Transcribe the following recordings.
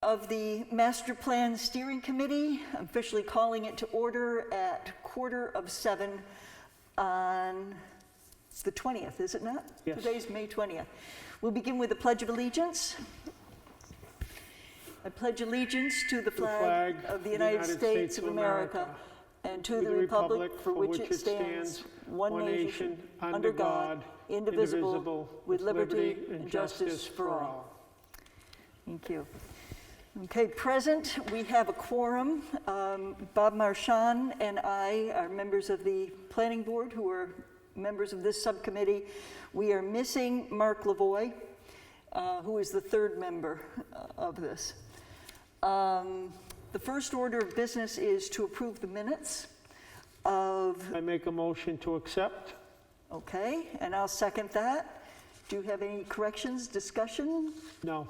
of the Master Plan Steering Committee. I'm officially calling it to order at 6:45 on the 20th, is it not? Yes. Today's May 20th. We'll begin with the Pledge of Allegiance. I pledge allegiance to the flag of the United States of America and to the republic for which it stands, one nation, under God, indivisible, with liberty and justice for all. Thank you. Okay, present, we have a quorum. Bob Marchand and I are members of the Planning Board who are members of this subcommittee. We are missing Mark Lavoie, who is the third member of this. The first order of business is to approve the minutes of... I make a motion to accept. Okay, and I'll second that. Do you have any corrections, discussion? No.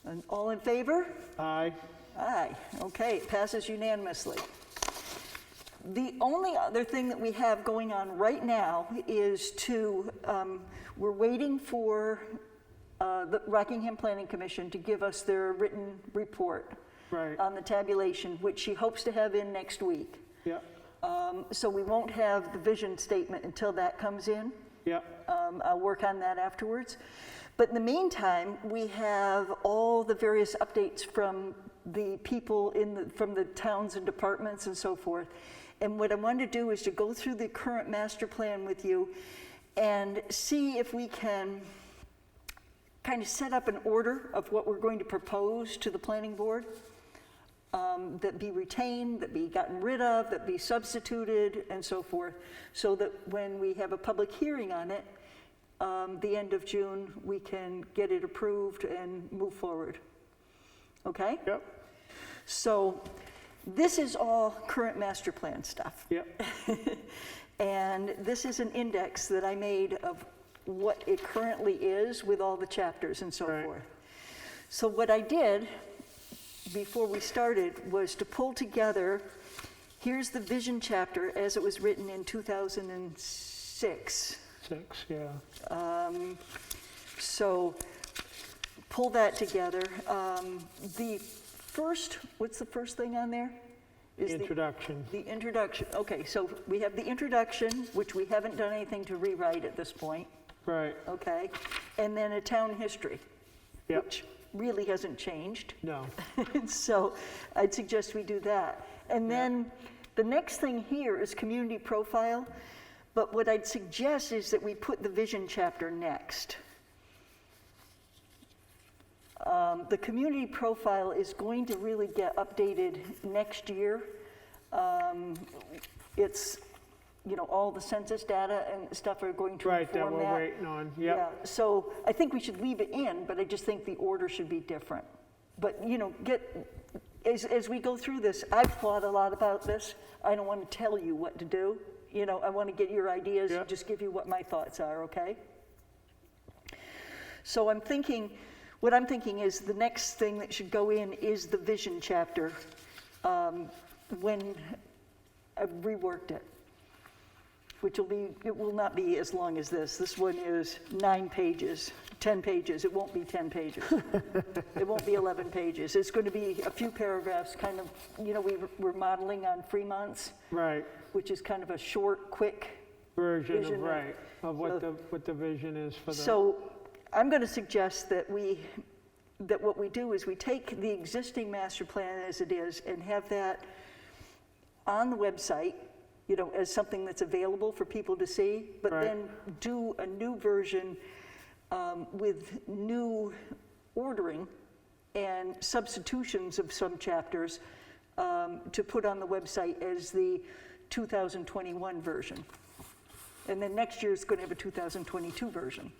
And all in favor? Aye. Aye. Okay, it passes unanimously. The only other thing that we have going on right now is we're waiting for the Rockingham Planning Commission to give us their written report on the tabulation, which she hopes to have in next week. Yeah. So we won't have the vision statement until that comes in. Yeah. I'll work on that afterwards. But in the meantime, we have all the various updates from the people from the towns and departments and so forth. And what I want to do is to go through the current master plan with you and see if we can kind of set up an order of what we're going to propose to the planning board, that be retained, that be gotten rid of, that be substituted, and so forth, so that when we have a public hearing on it, the end of June, we can get it approved and move forward. Okay? Yep. So this is all current master plan stuff. Yep. And this is an index that I made of what it currently is with all the chapters and so forth. So what I did before we started was to pull together, here's the vision chapter as it was written in 2006. So pull that together. The first, what's the first thing on there? Is introduction. The introduction. Okay, so we have the introduction, which we haven't done anything to rewrite at this point. Right. Okay, and then a town history, yep. Which really hasn't changed. No. So I'd suggest we do that. And then the next thing here is community profile. But what I'd suggest is that we put the vision chapter next. The community profile is going to really get updated next year. It's, all the census data and stuff are going to inform that. Right, that we're waiting on, yep. Yeah, so I think we should leave it in, but I just think the order should be different. But, as we go through this, I've thought a lot about this. I don't want to tell you what to do. I want to get your ideas, just give you what my thoughts are, okay? So what I'm thinking is the next thing that should go in is the vision chapter when I've reworked it, it will not be as long as this. This one is 9 pages, 10 pages. It won't be 10 pages. It won't be 11 pages. It's going to be a few paragraphs, kind of, we're modeling on Fremont's. Right. Which is kind of a short, quick version of what the vision is for the... So I'm going to suggest that what we do is we take the existing master plan as it is and have that on the website, as something that's available for people to see, but then do a new version with new ordering and substitutions of some chapters to put on the website as the 2021 version. And then next year it's going to have a 2022 version.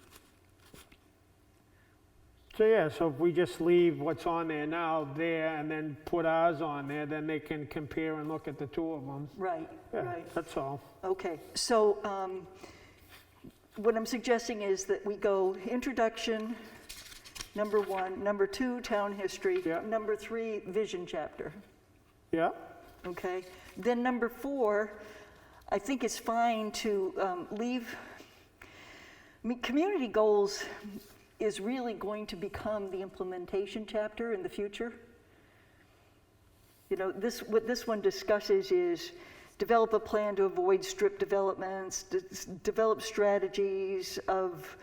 So if we just leave what's on there now there and then put ours on there, then they can compare and look at the two of them. Right, right. That's all. Okay, so what I'm suggesting is that we go introduction, number 1, number 2, town history, number 3, vision chapter. Yeah. Okay, then number 4, I think it's fine to leave, community goals is really going to become the implementation chapter in the future. You know, what this one discusses is develop a plan to avoid strip developments, develop strategies of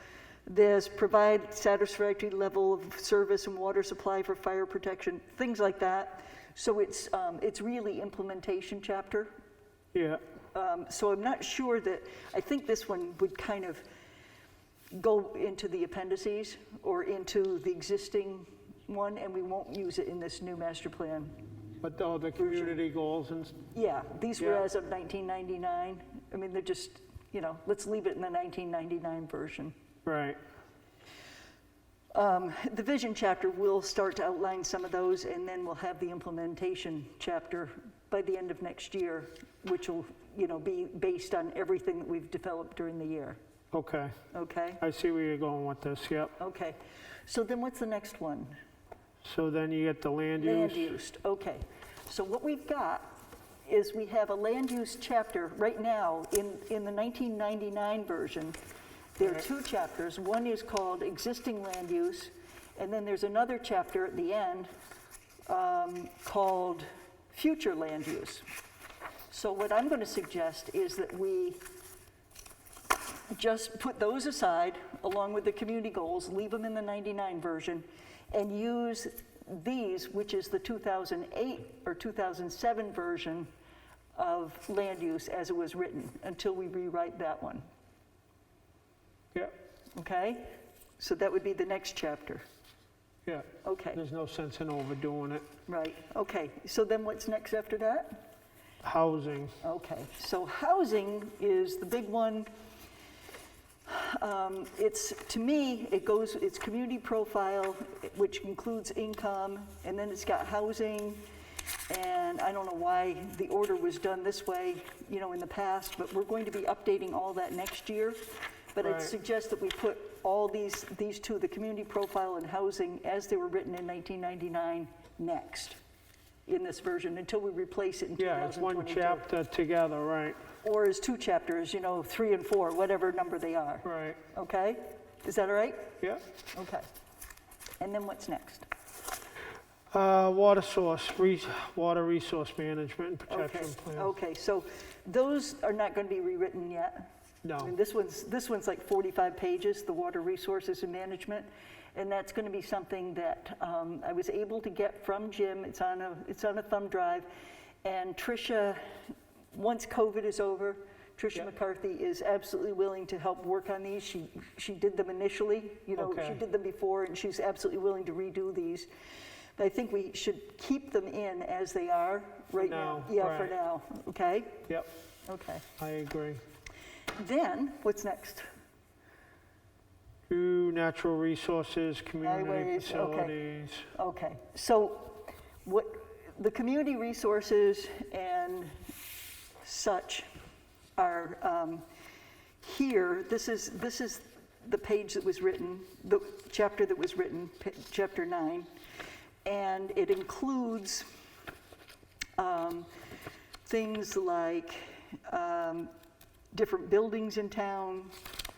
this, provide satisfactory level of service and water supply for fire protection, things like that. So it's really implementation chapter. Yeah, So I'm not sure that, I think this one would kind of go into the appendices or into the existing one, and we won't use it in this new master plan. but the community goals and, Yeah, these were Yeah. as of 1999. I mean, they're just, you know, let's leave it in the 1999 version. right, The vision chapter will start to outline some of those, and then we'll have the implementation chapter by the end of next year, which will, you know, be based on everything that we've developed during the year. okay. Okay? I see where you're going with this, yep. Okay. So then what's the next one? So then you get the land Land use. use. Okay. So what we've got is we have a land use chapter right now in the 1999 version. There are Right. two chapters. One is called existing land use, and then there's another chapter at the end called future land use. So what I'm going to suggest is that we just put those aside along with the community goals, leave them in the 99 version, and use these, which is the 2008 or 2007 version of land use as it was written, until we rewrite that one. Yep, Okay? So that would be the next chapter. yeah. Okay, There's no sense in overdoing it. right. Okay, so then what's next after that? Housing, Okay, so housing is the big one. It's, to me, it's community profile, which includes income, and then it's got housing, and I don't know why the order was done this way, you know, in the past, but we're going to be updating all that next year. But I'd Right. suggest that we put all these two, the community profile and housing, as they were written in 1999, next in this version, until we replace it in yeah, it's one 2022. chapter together, right, Or as two chapters, you know, 3 and 4, whatever number they are. right, Okay? Is that all right? yeah. Okay. And then what's next? Water source, water resource management and Okay. protection plan. Okay, so those are not going to be rewritten yet. I No, mean, this one's like 45 pages, the water resources and management, and that's going to be something that I was able to get from Jim. It's on a thumb drive, and Tricia, once COVID is over, Tricia Yeah. McCarthy is absolutely willing to help work on these. She did them initially, you know, Okay. she did them before, and she's absolutely willing to redo these. But I think we should keep them in as they are right now. now, Yeah, for right. now. Okay. yep, Okay. I agree. Then what's next? Natural resources, community Highways, okay. facilities. Okay, so what the community resources and such are here. This is the page that was written, the chapter that was written, chapter 9, and it includes things like different buildings in town,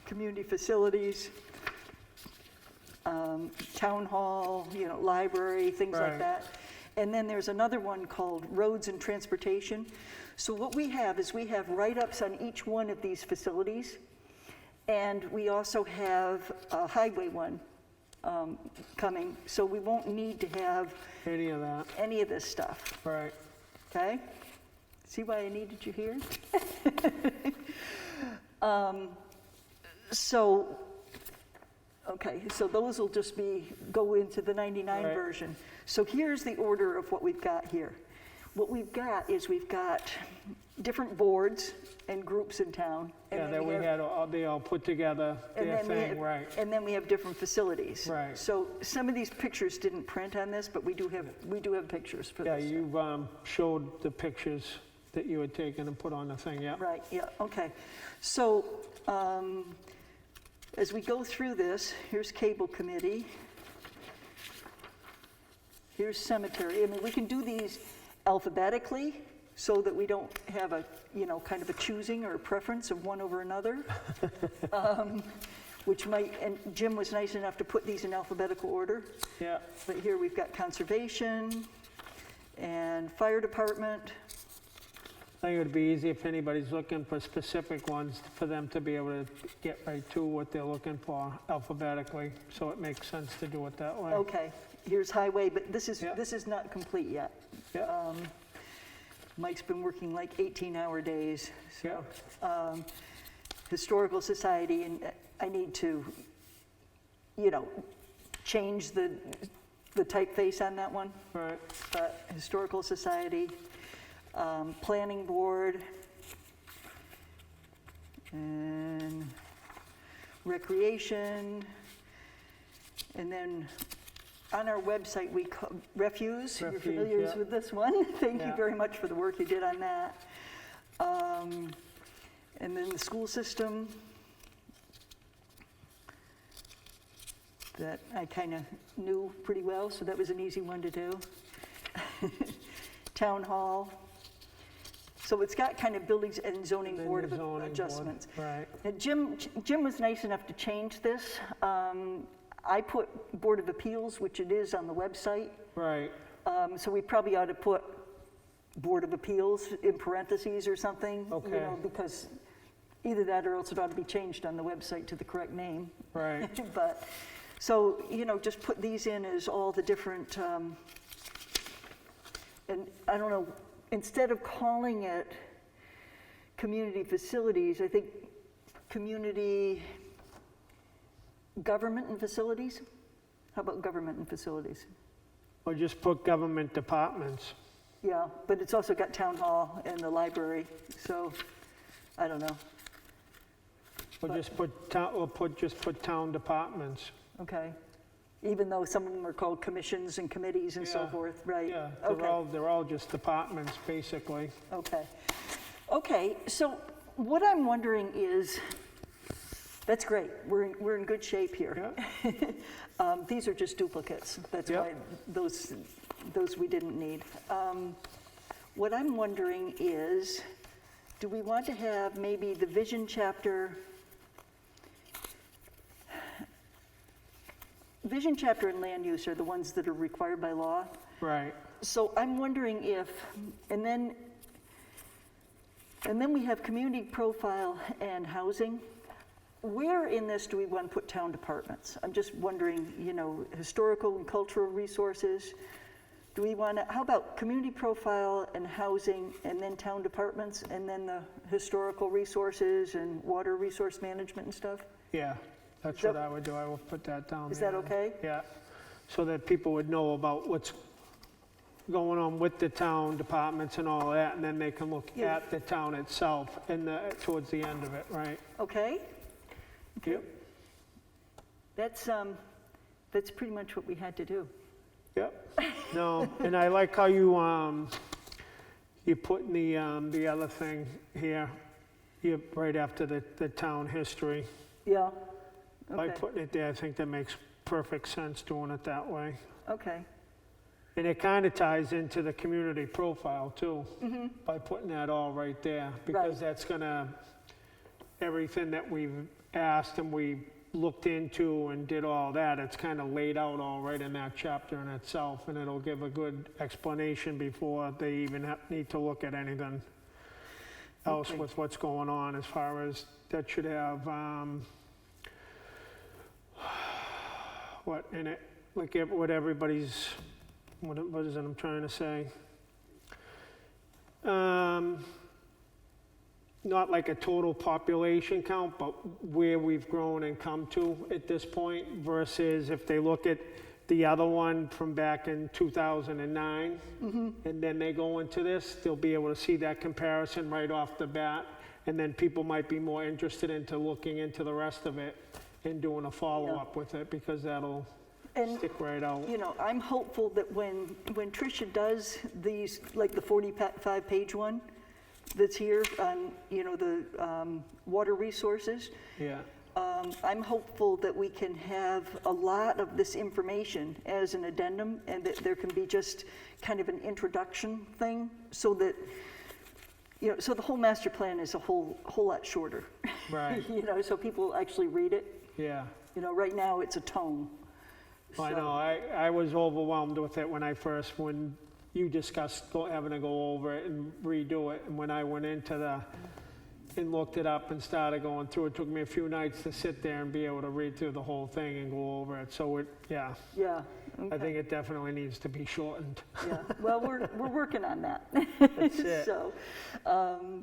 community facilities, town hall, you know, library, things like Right. that. And then there's another one called roads and transportation. So what we have is we have write-ups on each one of these facilities, and we also have a highway one coming, so we won't need to have Any of that, any of this stuff, right, okay? See why I needed you here? So, okay, so those will just go into the 99 Right. version. So here's the order of what we've got here. What we've got is we've got different boards and groups in town. and yeah, then that we have- had, they all put together and their then we thing, have- right, And then we have different facilities. Right. So some of these pictures didn't print on this, but we do have pictures for yeah, this. you've showed the pictures that you had taken and put on the thing, yeah, Right, yeah, okay. So, as we go through this, here's cable committee. Here's cemetery. I mean, we can do these alphabetically so that we don't have a, you know, kind of a choosing or a preference of one over another. which might, and Jim was nice enough to put these in alphabetical order. Yeah, But here we've got conservation and fire department. I think it'd be easy if anybody's looking for specific ones, for them to be able to get right to what they're looking for alphabetically, so it makes sense to do it that way. Okay, here's highway, but this Yeah. is not complete yet. Yeah, Mike's been working like 18-hour days. yeah, Historical Society, and I need to, change the typeface on that one. right, But Historical Society, Planning Board, and Recreation, and then on our website, we call Refuse. You're Refuge, familiar yeah. with this one. Thank you Yeah. very much for the work you did on that. And then the school system, that I kind of knew pretty well, so that was an easy one to do. Town hall. So it's got kind of buildings and zoning Then board the of zoning board, adjustments. right, Now, Jim was nice enough to change this. I put Board of Appeals, which it is on the website. right, So we probably ought to put Board of Appeals in parentheses or something. Okay. Because either that or else it ought to be changed on the website to the correct name. right, But, so, just put these in as all the different, and I don't know, instead of calling it community facilities, I think community government and facilities? How about government and facilities? or just put government departments. Yeah, but it's also got town hall and the library, so, I don't know, Or just put town, just put town departments. okay. Even though some of them are called commissions and committees and so Yeah. forth, right? Yeah, Okay. they're all just departments, basically. Okay. Okay, so what I'm wondering is, that's great, we're in good shape here. Yeah, These are just duplicates, that's Yep. why those we didn't need. What I'm wondering is, do we want to have maybe the vision chapter? Vision chapter and land use are the ones that are required by law. right, So I'm wondering if, and then we have community profile and housing. Where in this do we want to put town departments? I'm just wondering, historical and cultural resources. Do we want to, how about community profile and housing and then town departments and then the historical resources and water resource management and stuff? yeah, that's So- what I would do, I would put that down Is there. that okay? Yeah, so that people would know about what's going on with the town departments and all that, and then they can look Yeah. at the town itself and towards the end of it, right? Okay, Yep, that's pretty much what we had to do. yep. No, and I like how you put in the other thing here, right after the town history. Yeah, By okay, putting it there, I think that makes perfect sense doing it that way. okay, And it kind of ties into the community profile too, by putting that all right there. Because that's gonna, everything that we've asked and we looked into and did all that, it's kind of laid out all right in that chapter in itself. And it'll give a good explanation before they even need to look at anything else Okay. with what's going on, as far as that should have, what in it, like what everybody's, what is it I'm trying to say? Not like a total population count, but where we've grown and come to at this point, versus if they look at the other one from back in 2009, and then they go into this, they'll be able to see that comparison right off the bat, and then people might be more interested into looking into the rest of it and doing a follow-up with it, because that'll And, stick right out. I'm hopeful that when Tricia does these, like the 45-page one that's here on, the water resources, Yeah, I'm hopeful that we can have a lot of this information as an addendum, and that there can be just kind of an introduction thing, so that, so the whole master plan is a whole lot shorter. right, So people actually read it. Yeah. You know, right now it's a tone. I So- know, I was overwhelmed with it when you discussed having to go over it and redo it, and when I went into and looked it up and started going through, it took me a few nights to sit there and be able to read through the whole thing and go over it, so yeah, Yeah. I Okay. think it definitely needs to be shortened. Yeah, well, we're working on that. That's it. So,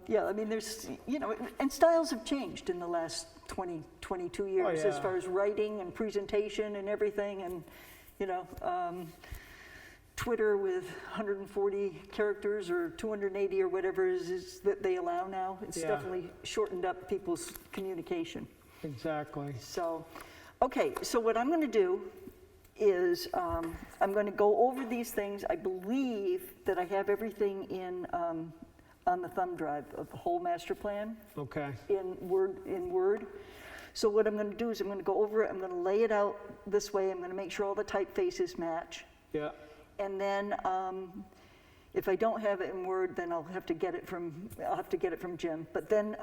yeah, I mean, there's, you know, and styles have changed in the last 20, 22 years as yeah. far as writing and presentation and everything, and, you know, Twitter with 140 characters or 280 or whatever is that they allow now. It's Yeah. definitely shortened up people's communication. Exactly. So, okay, so what I'm going to do is I'm going to go over these things. I believe that I have everything in on the thumb drive of the whole master plan Okay, in Word. So what I'm going to do is I'm going to go over it. I'm going to lay it out this way. I'm going to make sure all the typefaces match. yeah, And then if I don't have it in Word, then I'll have to get it from Jim. But then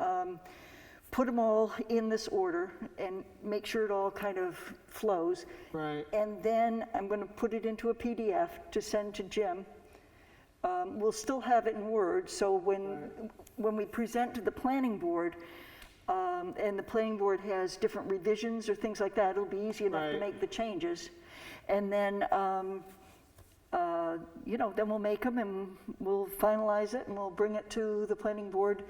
put them all in this order and make sure it all kind of flows. right, And then I'm going to put it into a PDF to send to Jim. We'll still have it in Word, so when we present to the planning board, and the planning board has different revisions or things like that, it'll be easy enough to Right. make the changes. And then, you know, then we'll make them and we'll finalize it and we'll bring it to the planning board.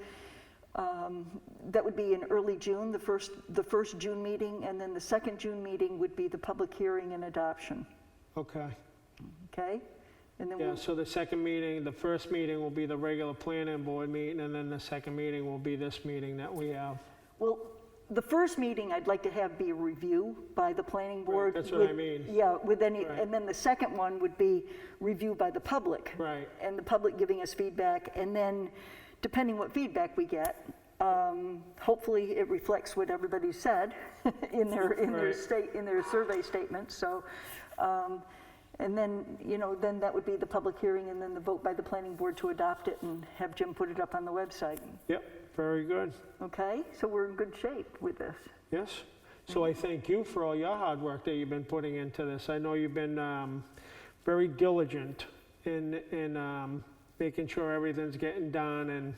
That would be in early June, the first June meeting, and then the second June meeting would be the public hearing and adoption, okay. okay? And then Yeah, so the first meeting will be the regular planning board meeting, and then the second meeting will be this meeting that we have. well, the first meeting I'd like to have be a review by the planning board. that's what I mean. Yeah, with any, Right. and then the second one would be review by the public. Right, And the public giving us feedback, and then depending what feedback we get, hopefully it reflects what everybody said in their Right. in their survey statements. So, and then, you know, then that would be the public hearing, and then the vote by the planning board to adopt it and have Jim put it up on the website. yep, very good, Okay, so we're in good shape with this. yes. So I thank you for all your hard work that you've been putting into this. I know you've been very diligent in making sure everything's getting done and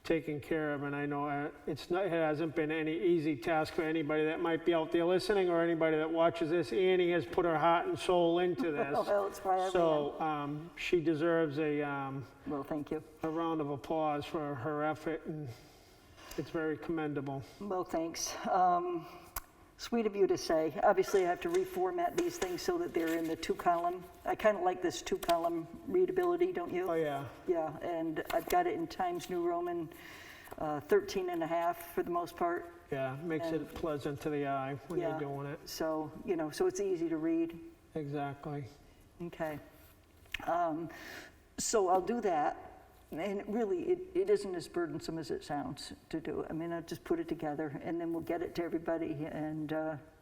taken care of, and I know it hasn't been any easy task for anybody that might be out there listening or anybody that watches this. Annie has put her heart and soul into this. Well, it's why I ran. So she deserves Well, thank you. a round of applause for her effort, and it's very commendable. Well, thanks. Sweet of you to say. Obviously, I have to reformat these things so that they're in the 2-column. I kind of like this 2-column readability, don't you? Oh, yeah, Yeah, and I've got it in Times New Roman 13.5 for the most part. yeah, makes it pleasant to the eye when Yeah. you're doing it. So, you know, so it's easy to read. Exactly. Okay. So I'll do that. And really, it isn't as burdensome as it sounds to do. I mean, I'll just put it together and then we'll get it to everybody and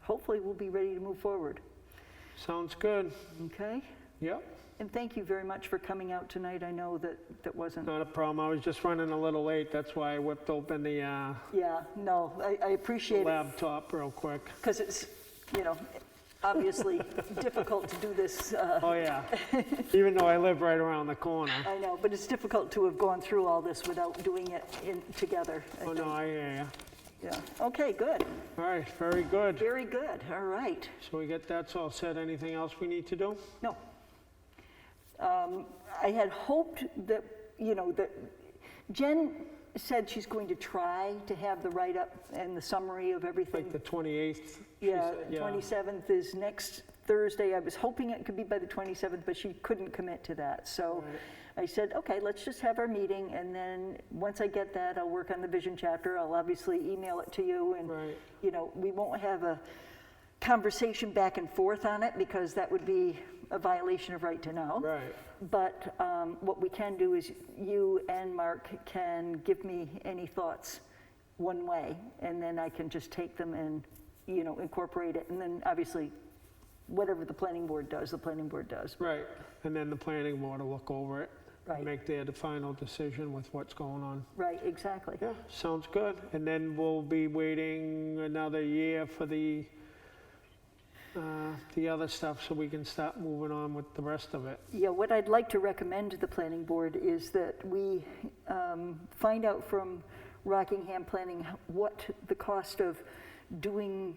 hopefully we'll be ready to move forward. Sounds good. Okay? Yep, And thank you very much for coming out tonight. I know that wasn't, not a problem. I was just running a little late. That's why I whipped open the yeah, no, I appreciate it laptop real quick. because it's, you know, obviously difficult to do this. Oh, yeah. Even though I live right around the corner. I know, but it's difficult to have gone through all this without doing it together. I Oh, no, think. I hear you. Yeah, okay, good. All right, very good. Very good, all right. So we get that all set. Anything else we need to do? No. I had hoped that, you know, that Jen said she's going to try to have the write-up and the summary of everything. Like the 28th? she Yeah, said, yeah. 27th is next Thursday. I was hoping it could be by the 27th, but she couldn't commit to that. So Right. I said, okay, let's just have our meeting, and then once I get that, I'll work on the vision chapter. I'll obviously email it to you, and, Right. you know, we won't have a conversation back and forth on it because that would be a violation of right to know. Right, But what we can do is you and Mark can give me any thoughts one way, and then I can just take them and, you know, incorporate it. And then obviously, whatever the planning board does, the planning board does. right. And then the planning board will look over it Right. and make their final decision with what's going on. Right, exactly. Yeah, sounds good. And then we'll be waiting another year for the the other stuff so we can start moving on with the rest of it. Yeah, what I'd like to recommend to the planning board is that we find out from Rockingham Planning what the cost of doing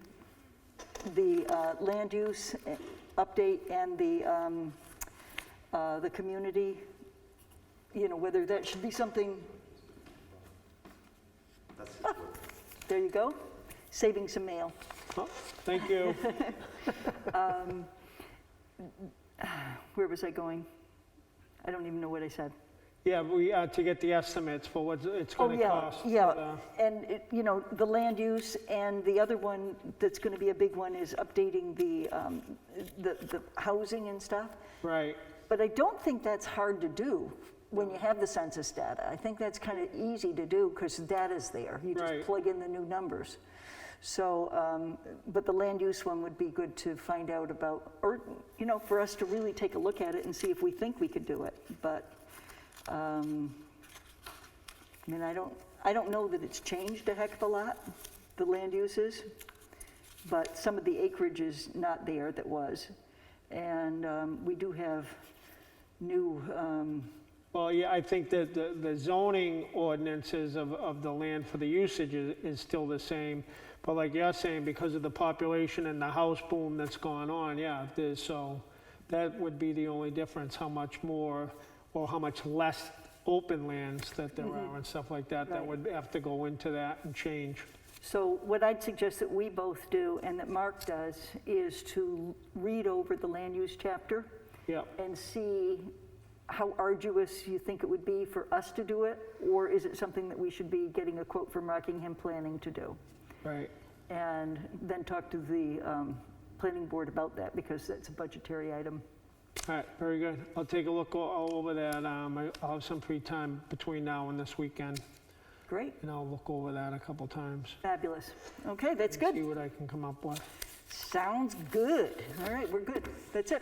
the land use update and the community, whether that should be something. There you go, saving some mail. Oh, thank you. Where was I going? I don't even know what I said. Yeah, we, to get the estimates for what it's gonna cost. Yeah, and the land use, and the other one that's gonna be a big one is updating the housing and stuff. Right, But I don't think that's hard to do when you have the census data. I think that's kind of easy to do because the data's there. You just Right. plug in the new numbers. So, but the land use one would be good to find out about, or, for us to really take a look at it and see if we think we could do it. But, I mean, I don't know that it's changed a heck of a lot, the land uses, but some of the acreage is not there that was. And we do have new, well, yeah, I think that the zoning ordinances of the land for the usage is still the same. But like you're saying, because of the population and the house boom that's gone on, yeah, so that would be the only difference, how much more or how much less open lands that there are and stuff like that, that Right. would have to go into that and change. so what I'd suggest that we both do and that Mark does is to read over the land use chapter Yeah, and see how arduous you think it would be for us to do it, or is it something that we should be getting a quote from Rockingham Planning to do? right. And then talk to the planning board about that, because that's a budgetary item. All right, very good. I'll take a look all over that. I'll have some free time between now and this weekend, Great, and I'll look over that a couple times. fabulous. Okay, that's See good. what I can come up with. Sounds good. All right, we're good. That's it.